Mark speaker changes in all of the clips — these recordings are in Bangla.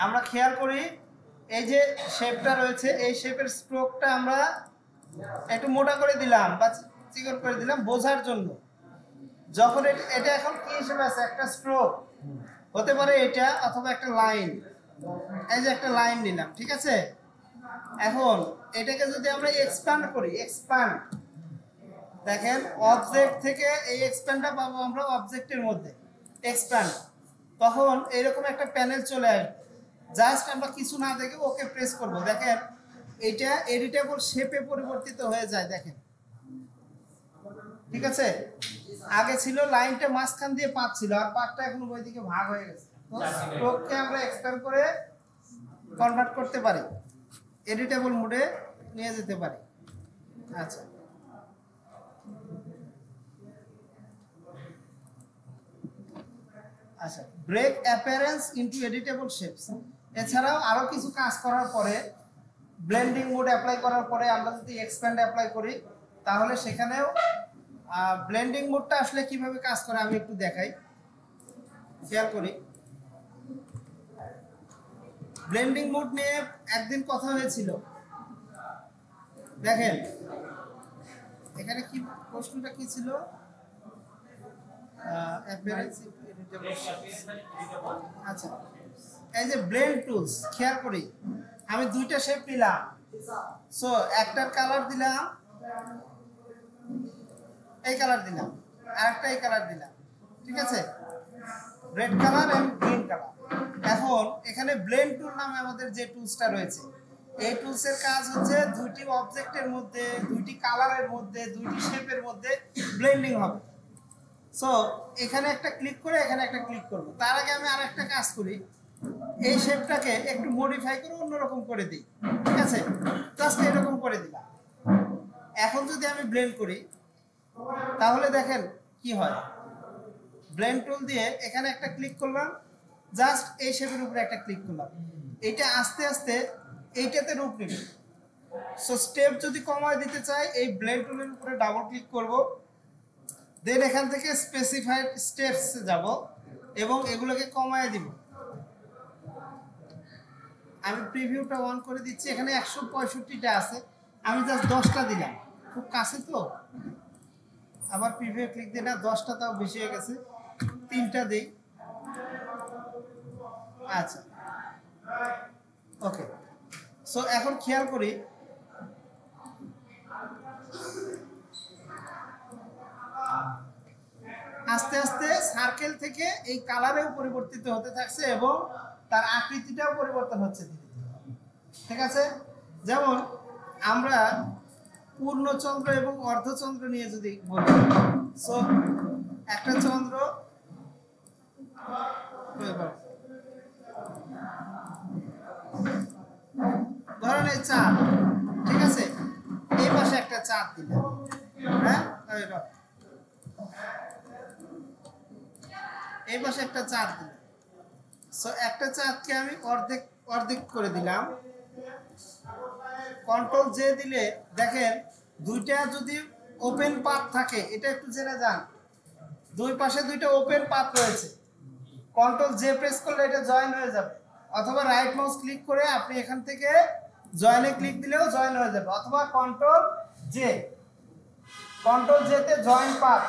Speaker 1: আমরা খেয়াল করি এই যে শেপটা রয়েছে এই শেপের স্ট্রোকটা আমরা একটু মোটা করে দিলাম বা চিকন করে দিলাম বোঝার জন্য। যখন এটা এখন কি হিসেবে আছে, একটা স্ট্রোক হতে পারে এটা, অথবা একটা লাইন। এই যে একটা লাইন নিলাম, ঠিক আছে। এখন এটাকে যদি আমরা এক্সপ্যান্ড করি, এক্সপ্যান্ড, দেখেন অবজেক্ট থেকে এই এক্সপ্যান্ডটা পাবো আমরা অবজেক্টের মধ্যে, এক্সপ্যান্ড। তখন এরকম একটা প্যানেল চলে আসবে। জাস্ট আমরা কিছু না দেখে ওকে প্রেস করব, দেখেন এটা এডিটেবল শেপে পরিবর্তিত হয়ে যায়, দেখেন, ঠিক আছে। আগে ছিল লাইনটা মাঝখান দিয়ে পাত ছিল, আর পাতটা এখন ওইদিকে ভাগ হয়ে গেছে। তো স্ট্রোককে আমরা এক্সপ্যান্ড করে কনভার্ট করতে পারি, এডিটেবল মোডে নিয়ে যেতে পারি। আচ্ছা, আচ্ছা, break appearance into editable shapes. এছাড়াও আরো কিছু কাজ করার পরে, ব্লেন্ডিং মোড অ্যাপ্লাই করার পরে আমরা যদি এক্সপ্যান্ড অ্যাপ্লাই করি, তাহলে সেখানেও ব্লেন্ডিং মোডটা আসলে কিভাবে কাজ করে আমি একটু দেখাই, খেয়াল করি। ব্লেন্ডিং মোড নিয়ে একদিন কথা হয়েছিল, দেখেন এখানে কি প্রশ্নটা কি ছিল, আচ্ছা, এই যে ব্লেন্ড টুলস, খেয়াল করি আমি দুইটা শেপ নিলাম। সো একটার কালার দিলাম, এই কালার দিলাম, আরেকটা এই কালার দিলাম, ঠিক আছে, red colour and green colour. এখন এখানে ব্লেন্ড টুল নামে আমাদের যে টুলসটা রয়েছে, এই টুলসের কাজ হচ্ছে দুইটি অবজেক্টের মধ্যে, দুইটি কালারের মধ্যে, দুইটি শেপের মধ্যে ব্লেন্ডিং হবে। সো এখানে একটা ক্লিক করে এখানে একটা ক্লিক করব। তার আগে আমি আরেকটা কাজ করি, এই শেপটাকে একটু মডিফাই করে অন্যরকম করে দিই, ঠিক আছে, জাস্ট এরকম করে দিলাম। এখন যদি আমি ব্লেন্ড করি, তাহলে দেখেন কি হয়। ব্লেন্ড টুল দিয়ে এখানে একটা ক্লিক করলাম, জাস্ট এই শেপের উপরে একটা ক্লিক করলাম, এটা আস্তে আস্তে এইটাতে রূপ নেবে। সো স্টেপ যদি কমায় দিতে চাই, এই ব্লেন্ড টুলের উপরে ডাবল ক্লিক করব, দেন এখান থেকে স্পেসিফাইড স্টেপস যাব এবং এগুলোকে কমায় দিব। আমি প্রিভিউটা অন করে দিচ্ছি, এখানে 165টা আছে, আমি জাস্ট 10টা দিলাম, খুব কাছে তো, আবার প্রিভিউ ক্লিক দিই না, 10টা তাও বেশি হয়ে গেছে, 3টা দিই। আচ্ছা, ওকে। সো এখন খেয়াল করি, আস্তে আস্তে সার্কেল থেকে এই কালারেও পরিবর্তিত হতে থাকছে এবং তার আকৃতিটাও পরিবর্তন হচ্ছে ধীরে ধীরে, ঠিক আছে। যেমন আমরা পূর্ণচন্দ্র এবং অর্ধচন্দ্র নিয়ে যদি বলি, সো একটা চন্দ্র, ধরেন এই চাঁদ, ঠিক আছে, এই পাশে একটা চাঁদ দিলাম, হ্যাঁ, এই পাশে একটা চাঁদ দিলাম। সো একটা চাঁদকে আমি অর্ধেক অর্ধেক করে দিলাম, কন্ট্রোল জে দিলে দেখেন দুইটা যদি ওপেন পাথ থাকে, এটা একটু জেনে যান, দুই পাশে দুইটা ওপেন পাথ রয়েছে, কন্ট্রোল জে প্রেস করলে এটা জয়েন হয়ে যাবে, অথবা রাইট মাউস ক্লিক করে আপনি এখান থেকে জয়েনে ক্লিক দিলেও জয়েন হয়ে যাবে, অথবা কন্ট্রোল জে, কন্ট্রোল জে তে জয়েন পাথ।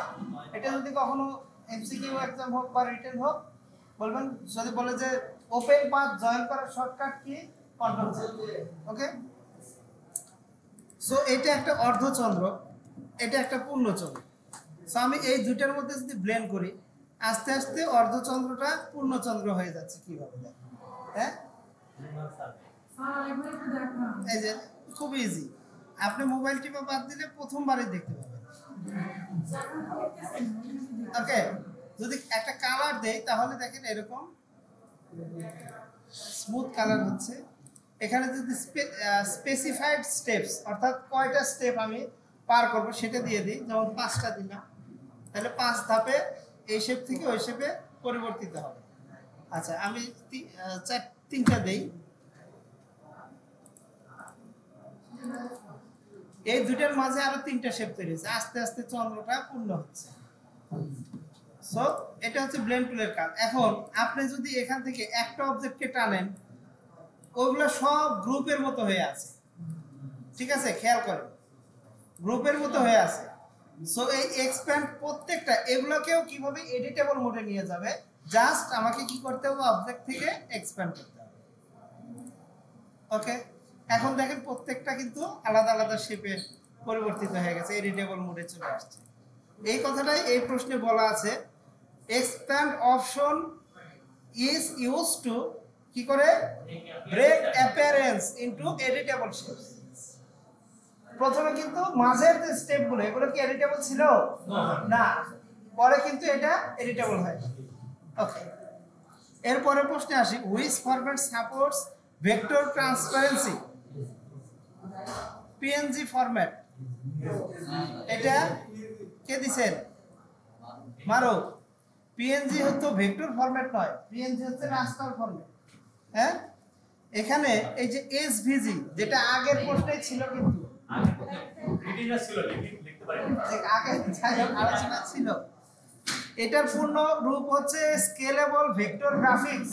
Speaker 1: এটা যদি কখনো এমসিকিউ এক্সাম হোক বা রিটেন হোক, বলবেন, যদি বলে যে ওপেন পাথ জয়েন করার শর্টকাট কি, কন্ট্রোল জে, ওকে। সো এটা একটা অর্ধচন্দ্র, এটা একটা পূর্ণচন্দ্র। সো আমি এই দুইটার মধ্যে যদি ব্লেন্ড করি, আস্তে আস্তে অর্ধচন্দ্রটা পূর্ণচন্দ্র হয়ে যাচ্ছে, কিভাবে দেখেন, হ্যাঁ, এই যে খুব ইজি, আপনি মোবাইল টিপে বাদ দিলে প্রথমবারই দেখতে পাবেন, ওকে। যদি একটা কালার দেই, তাহলে দেখেন এরকম স্মুথ কালার হচ্ছে। এখানে যদি স্পেসিফাইড স্টেপস, অর্থাৎ কয়টা স্টেপ আমি পার করব সেটা দিয়ে দিই, যেমন 5টা দিলাম, তাহলে 5 ধাপে এই শেপ থেকে ওই শেপে পরিবর্তিত হবে। আচ্ছা, আমি 3টা দেই, এই দুইটার মাঝে আরো 3টা শেপ তৈরি হচ্ছে, আস্তে আস্তে চন্দ্রটা পূর্ণ হচ্ছে। সো এটা হচ্ছে ব্লেন্ড টুলের কাজ। এখন আপনি যদি এখান থেকে একটা অবজেক্টকে টানেন, ওগুলো সব গ্রুপের মতো হয়ে আছে, ঠিক আছে, খেয়াল করেন গ্রুপের মতো হয়ে আছে। সো এই এক্সপ্যান্ড প্রত্যেকটা এগুলোকেও কিভাবে এডিটেবল মোডে নিয়ে যাবে, জাস্ট আমাকে কি করতে হবে, অবজেক্ট থেকে এক্সপ্যান্ড করতে হবে। ওকে, এখন দেখেন প্রত্যেকটা কিন্তু আলাদা আলাদা শেপে পরিবর্তিত হয়ে গেছে, এডিটেবল মোডে চলে আসছে। এই কথাটাই এই প্রশ্নে বলা আছে, expand option is use to কি করে, break appearance into editable shapes. প্রথমে কিন্তু মাঝের যে স্টেপগুলো এগুলো কি এডিটেবল ছিল না, পরে কিন্তু এটা এডিটেবল হয়। ওকে, এরপরের প্রশ্নে আসি, which format supports vector transparency? PNG format. এটা কে দিছেন, মারো। পিএনজি হচ্ছে ভেক্টর ফরম্যাট নয়, পিএনজি হচ্ছে রাস্টার ফরম্যাট। হ্যাঁ, এখানে এই যে এসভিজি যেটা আগের প্রশ্নে ছিল, কিন্তু আগে আলোচনা ছিল, এটার পূর্ণ রূপ হচ্ছে স্কেলেবল ভেক্টর গ্রাফিক্স।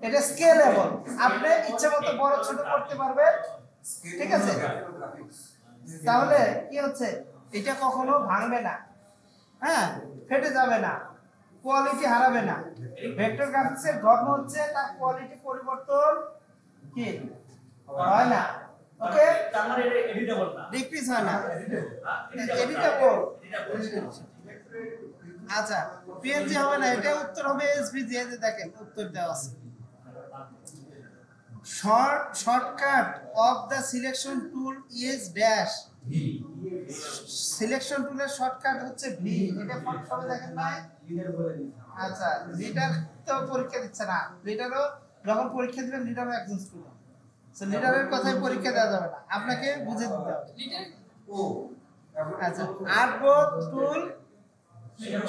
Speaker 1: এটা স্কেলেবল, আপনি ইচ্ছা মতো বড় ছোট করতে পারবেন, ঠিক আছে। তাহলে কি হচ্ছে, এটা কখনো ভাঙবে না, হ্যাঁ, ফেটে যাবে না, কোয়ালিটি হারাবে না। ভেক্টর গ্রাফিক্সের ধর্ম হচ্ছে তার কোয়ালিটি পরিবর্তন কি হয় না। ওকে, তার মানে এটা এডিটেবল না, ডিক্রিজ হয় না, এডিটেবল। আচ্ছা, পিএনজি হবে না, এটা উত্তর হবে এসভিজি। এই যে দেখেন উত্তর দেওয়া আছে, shortcut of the selection tool is dash. Selection টুলের শর্টকাট হচ্ছে ভি। এটা ফন্ট সবাই দেখেন নাই? আচ্ছা, লিডার তো পরীক্ষা দিচ্ছে না, লিডারও যখন পরীক্ষা দিবেন লিডারও একজন স্টুডেন্ট, সো লিডারের কথাই পরীক্ষা দেওয়া যাবে না, আপনাকে বুঝে দিতে হবে। আচ্ছা, আর্টবোর্ড টুল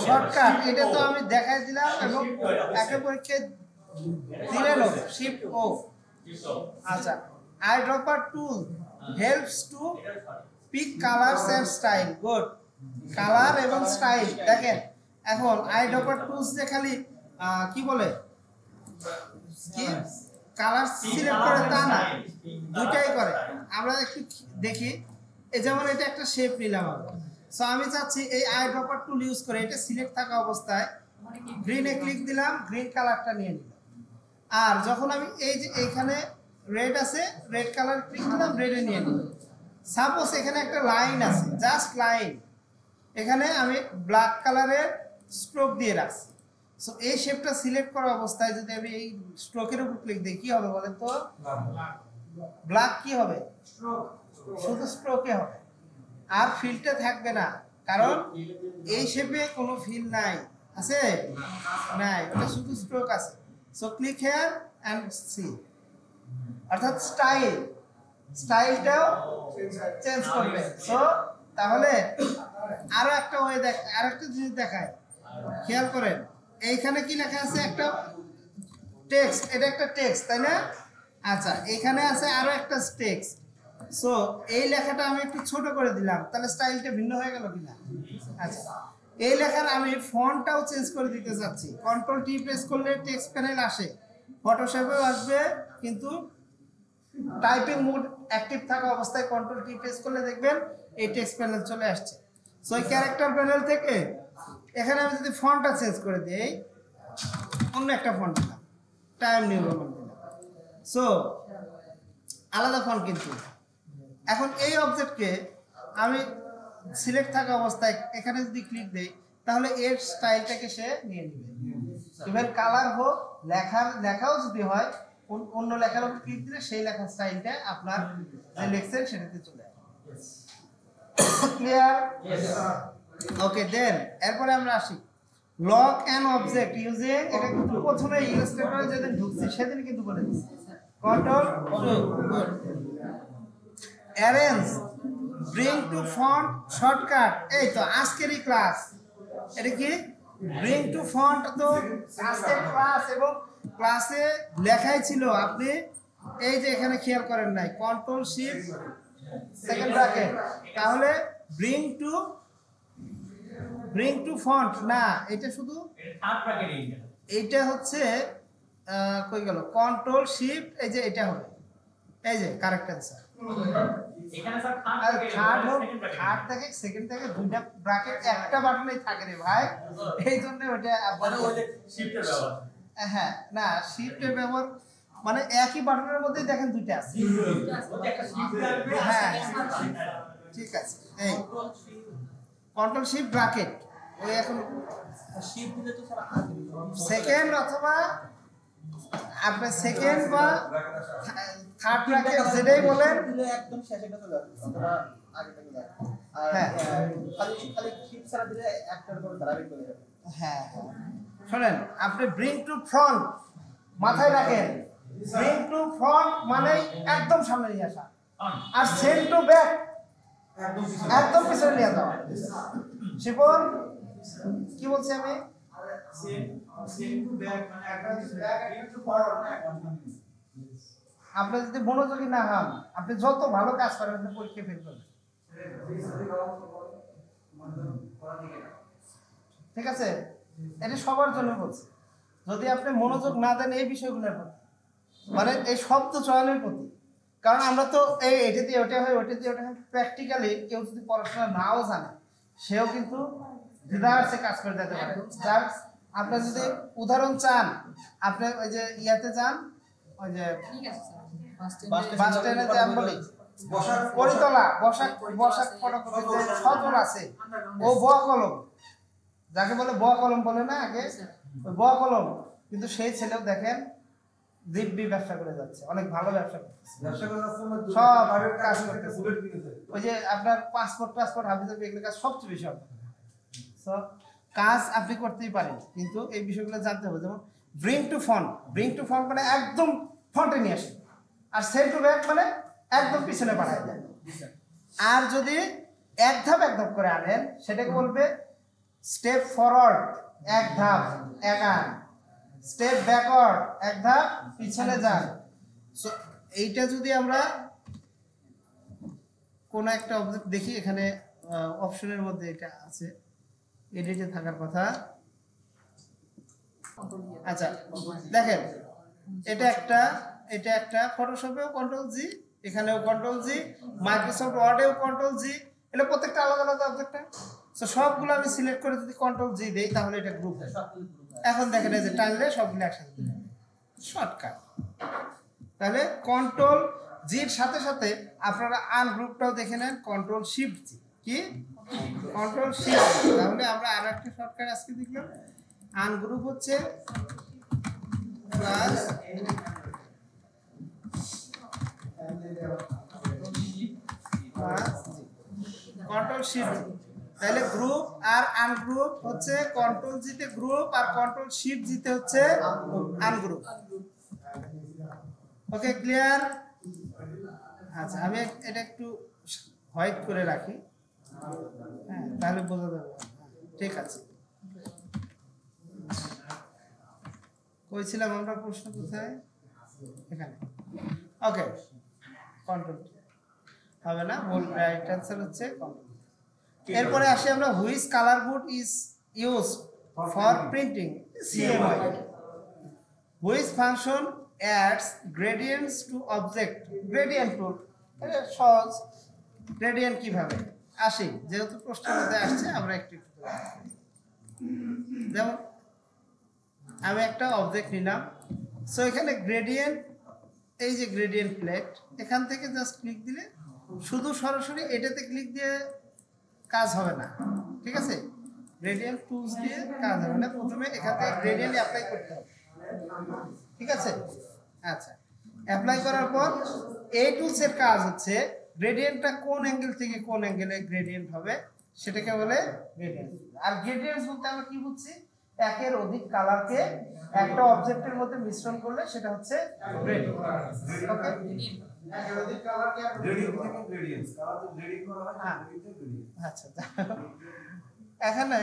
Speaker 1: শর্টকাট, এটা তো আমি দেখাই দিলাম এবং একটা পরীক্ষা দিলেনও, শিফট ও। আচ্ছা, eye dropper tool helps to pick colours and style. Good, colour এবং স্টাইল। দেখেন এখন আই ড্রপার টুলস যে খালি কি বলে, কি কালার সিলেক্ট করে তা না, দুটাই করে। আমরা একটু দেখি, এই যেমন এটা একটা শেপ নিলাম আমি, সো আমি চাচ্ছি এই আই ড্রপার টুল ইউজ করে এটা সিলেক্ট থাকা অবস্থায় গ্রিনে ক্লিক দিলাম, গ্রিন কালারটা নিয়ে নিলাম। আর যখন আমি এই যে এখানে রেড আছে, রেড কালার ক্লিক দিলাম, রেডে নিয়ে নিলাম। সাপোজ এখানে একটা লাইন আছে, জাস্ট লাইন, এখানে আমি ব্ল্যাক কালারের স্ট্রোক দিয়ে রাখছি। সো এই শেপটা সিলেক্ট করা অবস্থায় যদি আমি এই স্ট্রোকের উপর ক্লিক দিই, কি হবে বলেন তো? ব্ল্যাক কি হবে? শুধু স্ট্রোকে হবে, আর ফিলটা থাকবে না, কারণ এই শেপে কোনো ফিল নাই, আছে নাই, ওটা শুধু স্ট্রোক আছে। So click here and see, অর্থাৎ স্টাইলটাও চেঞ্জ করবে। সো তাহলে আরো একটা ওয়ে দেখ, আর একটা জিনিস দেখায়, খেয়াল করেন এইখানে কি লেখা আছে, একটা টেক্সট, এটা একটা টেক্সট তাই না? আচ্ছা, এখানে আছে আরো একটা টেক্সট। সো এই লেখাটা আমি একটু ছোট করে দিলাম, তাহলে স্টাইলটা ভিন্ন হয়ে গেল কিনা? আচ্ছা, এই লেখার আমি ফন্টটাও চেঞ্জ করে দিতে চাচ্ছি, কন্ট্রোল টি প্রেস করলে টেক্সট প্যানেল আসে, ফটোশপেও আসবে, কিন্তু টাইপিং মোড অ্যাক্টিভ থাকা অবস্থায় কন্ট্রোল টি প্রেস করলে দেখবেন এই টেক্সট প্যানেল চলে আসছে। সো এই ক্যারেক্টার প্যানেল থেকে এখানে আমি যদি ফন্টটা চেঞ্জ করে দিই, অন্য একটা ফন্ট দিলাম, টাইম নিউ রোমান দিলাম, সো আলাদা ফন্ট। কিন্তু এখন এই অবজেক্টকে আমি সিলেক্ট থাকা অবস্থায় এখানে যদি ক্লিক দেই, তাহলে এর স্টাইলটাকে সে নিয়ে নেবে। ইভেন কালার হোক, লেখাও যদি হয়, অন্য লেখার উপর ক্লিক দিলে সেই লেখার স্টাইলটা আপনার যে লিখছেন সেটাতে চলে আসবে। ক্লিয়ার? ওকে, দেন এরপরে আমরা আসি লক অ্যান অবজেক্ট ইউজিং, এটা কিন্তু প্রথমে ইলাস্ট্রেটরে যেদিন ঢুকছি সেদিন কিন্তু বলে দিচ্ছি, control good, arrange, bring to font shortcut. এই তো আজকেরই ক্লাস, এটা কি ব্রিং টু ফন্ট, তো আজকের ক্লাস, এবং ক্লাসে লেখাই ছিল, আপনি এই যে এখানে খেয়াল করেন নাই, কন্ট্রোল শিফট সেকেন্ড ব্র্যাকেট, তাহলে ব্রিং টু ফন্ট না, এটা শুধু এটা হচ্ছে কই গেল, কন্ট্রোল শিফট, এই যে এটা হবে, এই যে কারেক্ট অ্যান্সার।
Speaker 2: এখানে স্যার
Speaker 1: থার্ড থেকে সেকেন্ড থেকে দুইটা ব্র্যাকেট একটা বাটনেই থাকে রে ভাই, এই জন্য ওটা
Speaker 2: মানে ওই যে শিফটের ব্যবহার।
Speaker 1: হ্যাঁ না, শিফটের ব্যবহার মানে একই বাটনের মধ্যেই দেখেন দুইটা আছে।
Speaker 2: একটা শিফট থাকবে,
Speaker 1: হ্যাঁ ঠিক আছে, এই কন্ট্রোল শিফট ব্র্যাকেট, ওই এখন
Speaker 2: শিফট দিলে তো স্যার
Speaker 1: সেকেন্ড অথবা আপনি সেকেন্ড বা থার্ড ব্র্যাকেট যেটাই বলেন,
Speaker 3: দিলে একদম শেষেটা চলে আসবে অথবা আগেটা চলে আসবে। আর
Speaker 1: হ্যাঁ।
Speaker 3: খালি খালি শিফট ছাড়া দিলে একটার পর ধারাবাহিক চলে যাবে।
Speaker 1: হ্যাঁ শোনেন, আপনি ব্রিং টু ফ্রন্ট মাথায় রাখেন, ব্রিং টু ফ্রন্ট মানে একদম সামনে নিয়ে আসা, আর সেন্ড টু ব্যাক একদম পিছনে নিয়ে যাওয়া। শিপন কি বলছি আমি? আপনি যদি মনোযোগী না হন, আপনি যত ভালো কাজ করেন আপনি পরীক্ষায় ফেল করবেন। ঠিক আছে, এটা সবার জন্য বলছি। যদি আপনি মনোযোগ না দেন এই বিষয়গুলোর প্রতি, মানে এই শব্দ চয়নের প্রতি, কারণ আমরা তো এই এটা দিয়ে ওটা হয়, ওটা দিয়ে ওটা হয়, প্র্যাকটিক্যালি কেউ যদি পড়াশোনা নাও জানে সেও কিন্তু রিভার্সে কাজ করে যেতে পারে। যার আপনি যদি উদাহরণ চান, আপনি ওই যে ইয়াতে যান, ওই যে বাস স্ট্যান্ডে যে আমি বলি করিতলা বসাক বসাক ফটোকপি যে সজল আছে, ও ব কলম, যাকে বলে ব কলম বলে না আগে, ওই ব কলম, কিন্তু সেই ছেলেও দেখেন দিব্যি ব্যবসা করে যাচ্ছে, অনেক ভালো ব্যবসা করতেছে, সব কাজ করতেছে। ওই যে আপনার পাসপোর্ট হাফিজের এগুলো কাজ সবচেয়ে বেশি হবে। সো কাজ আপনি করতেই পারেন, কিন্তু এই বিষয়গুলো জানতে হবে। যেমন ব্রিং টু ফ্রন্ট মানে একদম ফ্রন্টে নিয়ে আসে, আর সেন্ড টু ব্যাক মানে একদম পিছনে পাঠায় দেয়। আর যদি এক ধাপ করে আনেন, সেটাকে বলবে স্টেপ ফরওয়ার্ড, এক ধাপ এগান, স্টেপ ব্যাকওয়ার্ড, এক ধাপ পিছনে যান। সো এইটা যদি আমরা কোন একটা অবজেক্ট দেখি, এখানে অপশনের মধ্যে এটা আছে, এডিটে থাকার কথা। আচ্ছা দেখেন, এটা একটা ফটোশপেও কন্ট্রোল জি, এখানেও কন্ট্রোল জি, মাইক্রোসফট ওয়ার্ডেও কন্ট্রোল জি, এটা প্রত্যেকটা আলাদা আলাদা অবজেক্ট। সো সবগুলো আমি সিলেক্ট করে যদি কন্ট্রোল জি দেই, তাহলে এটা গ্রুপ হয়। এখন দেখেন এই যে টানলে সবগুলো একসাথে দিলে শর্টকাট। তাহলে কন্ট্রোল জির সাথে সাথে আপনারা আনগ্রুপটাও দেখে নেন, কন্ট্রোল শিফট জি, কি কন্ট্রোল শিফট। তাহলে আমরা আরো একটা শর্টকাট আজকে দেখলাম, আনগ্রুপ হচ্ছে প্লাস কন্ট্রোল শিফট। তাহলে গ্রুপ আর আনগ্রুপ হচ্ছে কন্ট্রোল জিতে গ্রুপ, আর কন্ট্রোল শিফট জিতে হচ্ছে আনগ্রুপ। Okay clear? আচ্ছা আমি এটা একটু হোয়াইট করে রাখি, হ্যাঁ তাহলে বোঝা যাবে। ঠিক আছে, কইছিলাম আমরা প্রশ্ন কোথায়? এখানে। ওকে কন্ট্রোল হবে না, ভুল, রাইট অ্যান্সার হচ্ছে কন্ট্রোল। এরপরে আসি আমরা, which colour board is used for printing? CMYK। Which function adds gradients to object? Gradient tool. এটা সহজ, গ্রেডিয়েন্ট কিভাবে আসি, যেহেতু প্রশ্নের মধ্যে আসছে আমরা একটু যেমন আমি একটা অবজেক্ট নিলাম, সো এখানে গ্রেডিয়েন্ট, এই যে গ্রেডিয়েন্ট প্লেট, এখান থেকে জাস্ট ক্লিক দিলে, শুধু সরাসরি এটাতে ক্লিক দিয়ে কাজ হবে না, ঠিক আছে? গ্রেডিয়েন্ট টুলস দিয়ে কাজ হবে না, প্রথমে এখান থেকে গ্রেডিয়েন্ট অ্যাপ্লাই করতে হবে, ঠিক আছে? আচ্ছা, অ্যাপ্লাই করার পর এই টুলসের কাজ হচ্ছে গ্রেডিয়েন্টটা কোন অ্যাঙ্গেল থেকে কোন অ্যাঙ্গেলে গ্রেডিয়েন্ট হবে সেটাকে বলে গ্রেডিয়েন্ট। আর গ্রেডিয়েন্টস বলতে আমরা কি বুঝছি? একের অধিক কালারকে একটা অবজেক্টের মধ্যে মিশ্রণ করলে সেটা হচ্ছে গ্রেডিয়েন্ট। ওকে, একের অধিক কালারকে গ্রেডিয়েন্ট থেকে গ্রেডিয়েন্টস, কালার তো গ্রেডিয়েন্ট করা হয়, গ্রেডিয়েন্ট থেকে গ্রেডিয়েন্ট। আচ্ছা, এখানে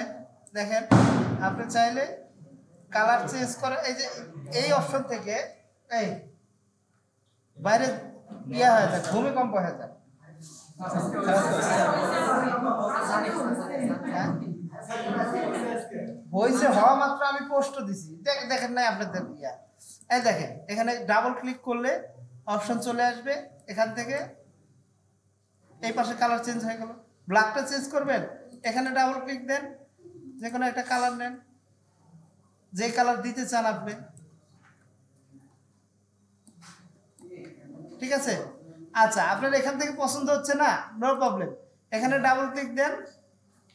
Speaker 1: দেখেন আপনি চাইলে কালার চেঞ্জ করে, এই যে এই অপশন থেকে এই বাইরে ইয়া হয়ে যায়, ভূমিকম্প হয়ে যায়। হয়েছে হওয়া মাত্র আমি পোস্ট দিছি, দেখেন নাই আপনাদের ইয়া। এই দেখেন এখানে ডাবল ক্লিক করলে অপশন চলে আসবে, এখান থেকে এই পাশে কালার চেঞ্জ হয়ে গেল। ব্ল্যাকটা চেঞ্জ করবেন, এখানে ডাবল ক্লিক দেন, যে কোনো একটা কালার নেন, যে কালার দিতে চান আপনি, ঠিক আছে। আচ্ছা, আপনার এখান থেকে পছন্দ হচ্ছে না, নো প্রবলেম, এখানে ডাবল ক্লিক দেন,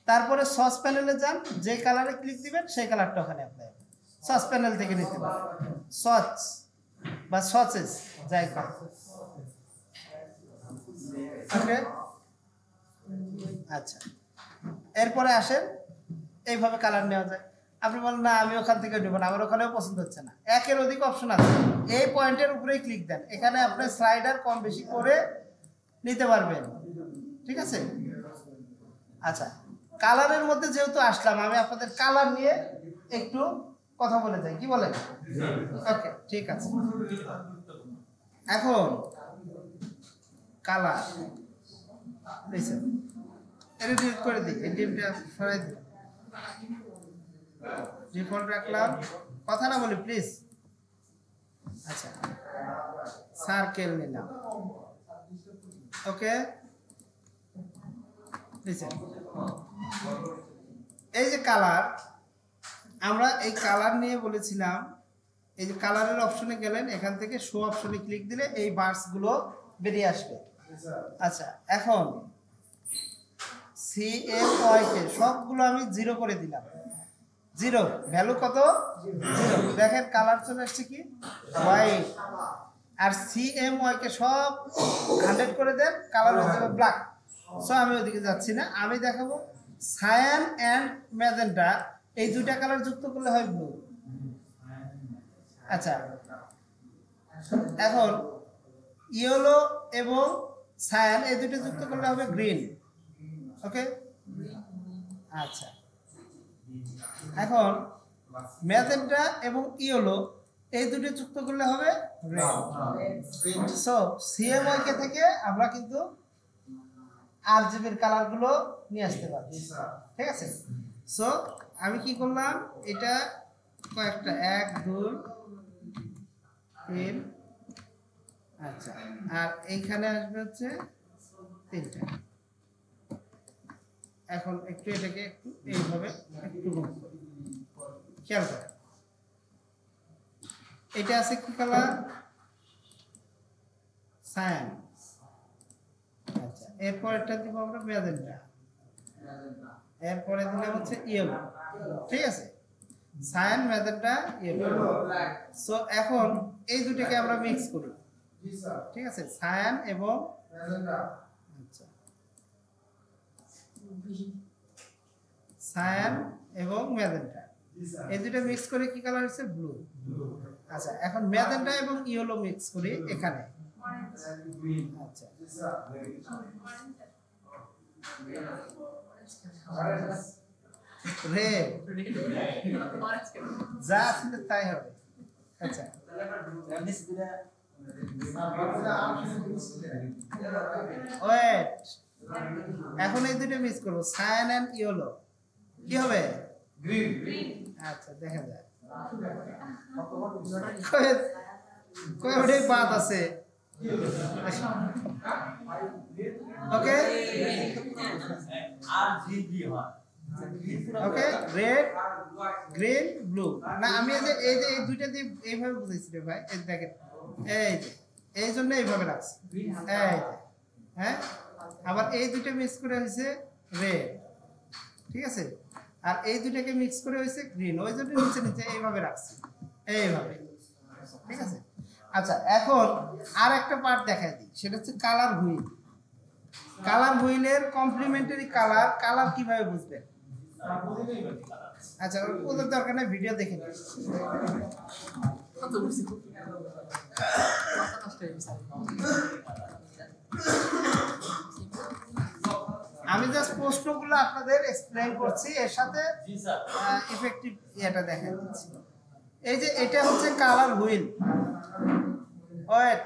Speaker 1: তারপরে সস প্যানেলে যান, যে কালারে ক্লিক দিবেন সেই কালারটা ওখানে অ্যাপ্লাই হবে। সস প্যানেল থেকে নিতে পারেন, সস বা সসেস যাই কালার, ওকে। আচ্ছা, এরপরে আসেন, এইভাবে কালার নেওয়া যায়। আপনি বলেন না আমি ওখান থেকে নেব না, আমার ওখানেও পছন্দ হচ্ছে না, একের অধিক অপশন আছে, এই পয়েন্টের উপরেই ক্লিক দেন, এখানে আপনি স্লাইডার কম বেশি করে নিতে পারবেন, ঠিক আছে। আচ্ছা, কালারের মধ্যে যেহেতু আসলাম, আমি আপনাদের কালার নিয়ে একটু কথা বলে যাই, কি বলেন? ওকে, ঠিক আছে। এখন কালার এটা ডিলিট করে দিই, এই ডিমটা সরাই দিই, ডিফল্ট রাখলাম, কথা না বলি প্লিজ। আচ্ছা, সার্কেল নিলাম, ওকে। এই যে কালার, আমরা এই কালার নিয়ে বলেছিলাম, এই যে কালারের অপশনে গেলেন, এখান থেকে শো অপশনে ক্লিক দিলে এই বার্সগুলো বেরিয়ে আসবে। আচ্ছা, এখন CMY কে সবগুলো আমি 0 করে দিলাম, 0 ভ্যালু কত, 0। দেখেন কালার চলে আসছে কি হোয়াইট, আর CMY কে সব 100 করে দেন, কালার হয়ে যাবে ব্ল্যাক। সো আমি ওদিকে যাচ্ছি না, আমি দেখাবো সায়ান অ্যান্ড ম্যাজেন্টা, এই দুইটা কালার যুক্ত করলে হয় ব্লু। আচ্ছা, এখন ইয়েলো এবং সায়ান এই দুটো যুক্ত করলে হবে গ্রিন, ওকে। আচ্ছা, এখন ম্যাজেন্টা এবং ইয়েলো এই দুটো যুক্ত করলে হবে রেড। সো CMY কে থেকে আমরা কিন্তু RGBর কালারগুলো নিয়ে আসতে পারছি, ঠিক আছে। সো আমি কি করলাম, এটা কয়েকটা 1 2 3, আচ্ছা, আর এইখানে আসবে হচ্ছে 3টা। এখন একটু এটাকে একটু এইভাবে একটু খেয়াল করেন, এটা আছে কি কালার, সায়ান। আচ্ছা, এরপরটা দিব আমরা ম্যাজেন্টা, এরপরে দিলাম হচ্ছে ইয়েলো, ঠিক আছে। Sayan, magenta, yellow. সো এখন এই দুটোকে আমরা মিক্স করি, ঠিক আছে, সায়ান এবং আচ্ছা, সায়ান এবং ম্যাজেন্টা, এই দুটো মিক্স করে কি কালার হচ্ছে, ব্লু। আচ্ছা, এখন ম্যাজেন্টা এবং ইয়েলো মিক্স করি এখানে, আচ্ছা, রেড, যা আসলে তাই হবে। আচ্ছা, ওয়েট, এখন এই দুটো মিক্স করবো, সায়ান এন্ড ইয়েলো, কি হবে, গ্রিন। আচ্ছা, দেখা যায় কয়টাই বাদ আছে, ওকে। ওকে, রেড, গ্রিন, ব্লু। না আমি এই যে এই দুইটা দিয়ে এইভাবে বুঝাইছি রে ভাই, এই দেখেন, এই জন্য এইভাবে রাখছি, এই হ্যাঁ। আবার এই দুটো মিক্স করে হয়েছে রেড, ঠিক আছে, আর এই দুটাকে মিক্স করে হয়েছে গ্রিন, ওই জন্য নিচে নিচে এইভাবে রাখছি, এইভাবে, ঠিক আছে। আচ্ছা, এখন আর একটা পার্ট দেখাই দিই, সেটা হচ্ছে কালার হুইল। কালার হুইলের কমপ্লিমেন্টারি কালার, কালার কিভাবে বুঝবেন? আচ্ছা, ওদের দরকার নেই, ভিডিও দেখে নিন। আমি জাস্ট প্রশ্নগুলো আপনাদের এক্সপ্লেইন করছি, এর সাথে ইফেক্টিভ এটা দেখা দিচ্ছি। এই যে এটা হচ্ছে কালার হুইল, ওয়েট,